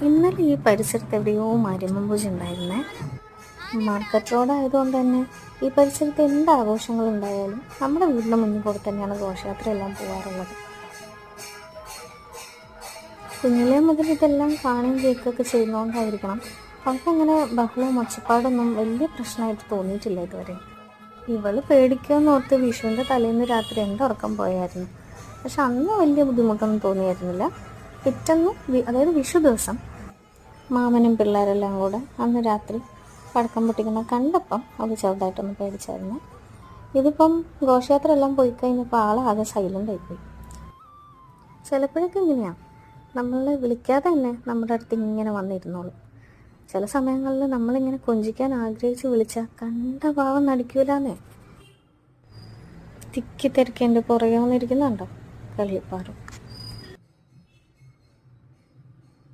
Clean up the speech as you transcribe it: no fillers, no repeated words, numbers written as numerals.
ഇന്നലെ ഈ പരിസരത്ത് എവിടെയോ മാരിയമ്മൻ പൂജ ഉണ്ടായിരുന്നേ. മാർക്കറ്റ് റോഡായതുകൊണ്ട് തന്നെ ഈ പരിസരത്ത് എന്ത് ആഘോഷങ്ങളുണ്ടായാലും നമ്മുടെ വീടിൻ്റെ മുന്നിൽ കൂടെ തന്നെയാണ് ഘോഷയാത്രയെല്ലാം പോകാറുള്ളത്. കുഞ്ഞിലേ മുതൽ ഇതെല്ലാം കാണുകയും കേൾക്കുകയൊക്കെ ചെയ്യുന്നതുകൊണ്ടായിരിക്കണം അവൾക്കങ്ങനെ ബഹളവും ഒച്ചപ്പാടൊന്നും വലിയ പ്രശ്നമായിട്ട് തോന്നിയിട്ടില്ല ഇതുവരെ. ഇവള് പേടിക്കുമെന്ന് ഓർത്ത് വിഷുവിൻ്റെ തലേന്ന് രാത്രി എൻ്റെ ഉറക്കം പോയായിരുന്നു. പക്ഷെ അന്ന് വലിയ ബുദ്ധിമുട്ടൊന്നും തോന്നിയായിരുന്നില്ല. പിറ്റന്ന് അതായത് വിഷു ദിവസം മാമനും പിള്ളേരെല്ലാം കൂടെ അന്ന് രാത്രി പടക്കം പൊട്ടിക്കുന്ന കണ്ടപ്പം അവൾ ചെറുതായിട്ടൊന്ന് പേടിച്ചായിരുന്നു. ഇതിപ്പം ഘോഷയാത്ര എല്ലാം പോയി കഴിഞ്ഞപ്പോൾ ആളാകെ സൈലൻ്റ് ആയിപ്പോയി. ചിലപ്പോഴൊക്കെ ഇങ്ങനെയാണ്, നമ്മളെ വിളിക്കാതെ തന്നെ നമ്മുടെ അടുത്ത് ഇങ്ങനെ വന്നിരുന്നോളും. ചില സമയങ്ങളിൽ നമ്മളിങ്ങനെ കൊഞ്ചിക്കാൻ ആഗ്രഹിച്ച് വിളിച്ചാൽ കണ്ട ഭാവം നടിക്കൂലെന്നേ. തിക്കി തിരക്കി എൻ്റെ പുറകെ വന്നിരിക്കുന്നുണ്ടോ കളിയപ്പാറും.